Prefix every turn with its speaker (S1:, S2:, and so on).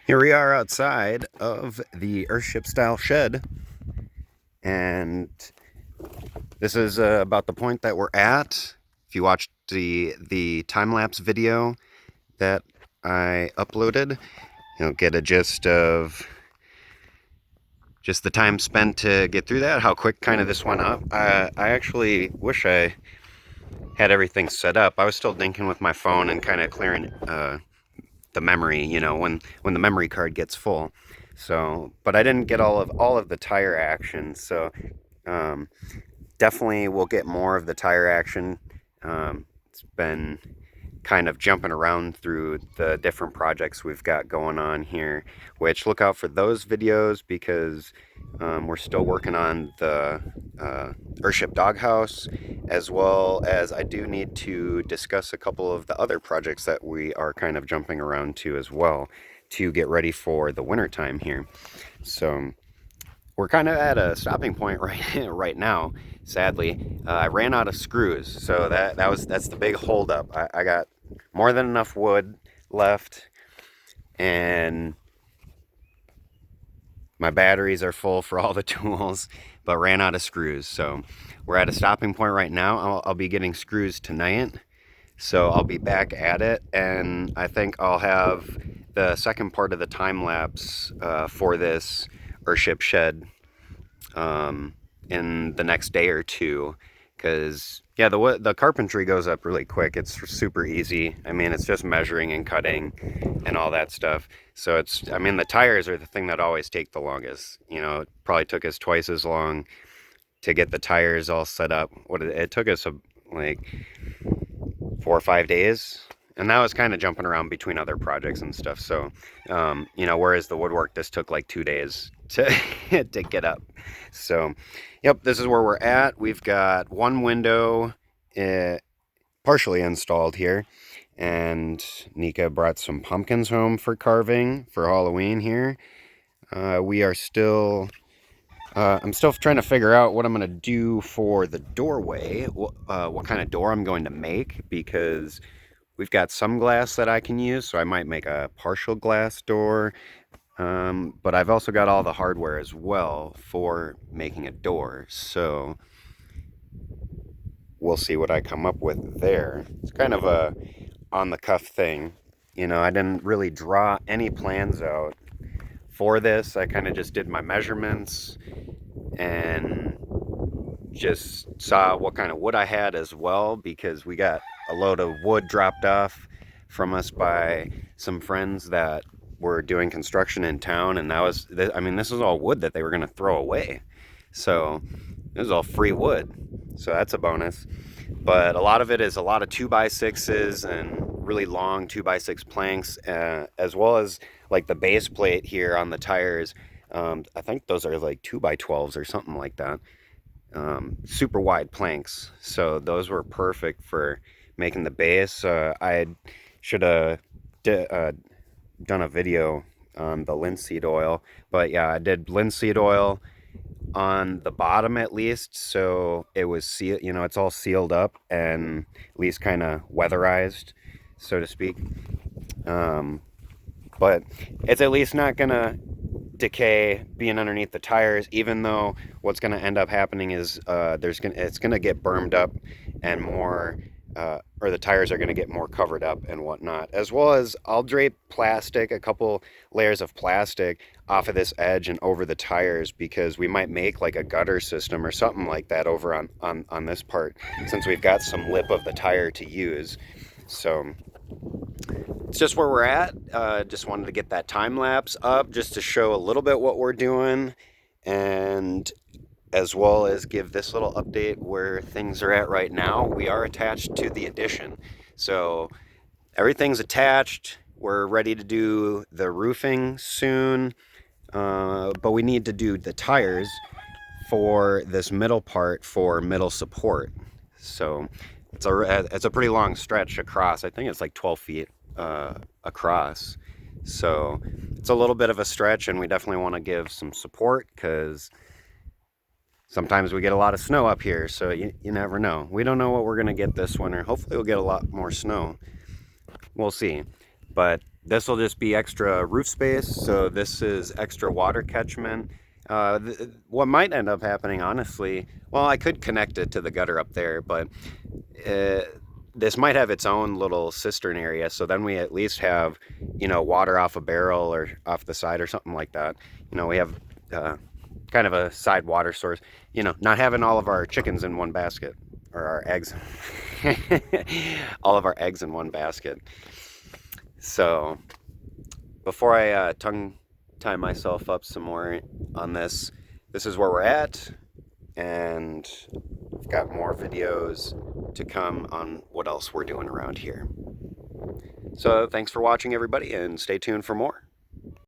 S1: Here we are outside of the Earthship style shed, and this is about the point that we're at. If you watched the time lapse video that I uploaded, you'll get a gist of just the time spent to get through that, how quick kind of this went up. I actually wish I had everything set up. I was still dinking with my phone and kind of clearing the memory, when the memory card gets full. So, but I didn't get all of the tire action. So, um, definitely we'll get more of the tire action. It's been kind of jumping around through the different projects we've got going on here, which look out for those videos because we're still working on the Earthship doghouse, as well as I do need to discuss a couple of the other projects that we are kind of jumping around to as well to get ready for the winter time here. So we're kind of at a stopping point right now. Sadly, I ran out of screws, so that's the big holdup. I got more than enough wood left, and my batteries are full for all the tools, but ran out of screws. So we're at a stopping point right now. I'll be getting screws tonight, so I'll be back at it, and I think I'll have the second part of the time lapse for this Earthship shed in the next day or two, because yeah, the carpentry goes up really quick. It's super easy. I mean, it's just measuring and cutting and all that stuff. So the tires are the thing that always take the longest. It probably took us twice as long to get the tires all set up. It took us like 4 or 5 days, and that was kind of jumping around between other projects and stuff. So, whereas the woodwork, this took like 2 days to to get up. So, yep, this is where we're at. We've got one window partially installed here, and Nika brought some pumpkins home for carving for Halloween here. We are still I'm still trying to figure out what I'm going to do for the doorway, what kind of door I'm going to make, because we've got some glass that I can use, so I might make a partial glass door. But I've also got all the hardware as well for making a door, so we'll see what I come up with there. It's kind of a on-the-cuff thing. I didn't really draw any plans out for this. I kind of just did my measurements and just saw what kind of wood I had as well, because we got a load of wood dropped off from us by some friends that were doing construction in town, and this is all wood that they were going to throw away. So this is all free wood, so that's a bonus. But a lot of it is a lot of 2x6s and really long 2x6 planks, as well as like the base plate here on the tires. I think those are like 2x12s or something like that. Super wide planks, so those were perfect for making the base. I should have done a video on the linseed oil, but yeah, I did linseed oil on the bottom at least, so it was sealed. It's all sealed up and at least kind of weatherized, so to speak. But it's at least not gonna decay being underneath the tires, even though what's going to end up happening is it's going to get bermed up and more, or the tires are going to get more covered up and whatnot, as well as I'll drape a couple layers of plastic off of this edge and over the tires, because we might make like a gutter system or something like that over on this part, since we've got some lip of the tire to use. So it's just where we're at. Just wanted to get that time lapse up just to show a little bit what we're doing, and as well as give this little update where things are at right now. We are attached to the addition, so everything's attached. We're ready to do the roofing soon, but we need to do the tires for this middle part for middle support. So it's a pretty long stretch across. I think it's like 12 feet across. So it's a little bit of a stretch, and we definitely want to give some support, because sometimes we get a lot of snow up here, so you never know. We don't know what we're going to get this winter. Hopefully we'll get a lot more snow. We'll see. But this will just be extra roof space, so this is extra water catchment. What might end up happening, honestly, well, I could connect it to the gutter up there, but uh, this might have its own little cistern area, so then we at least have, water off a barrel or off the side or something like that. We have kind of a side water source, not having all of our chickens in one basket, or our eggs, all of our eggs in one basket. So before I tongue tie myself up some more on this, this is where we're at, and I've got more videos to come on what else we're doing around here. So thanks for watching, everybody, and stay tuned for more.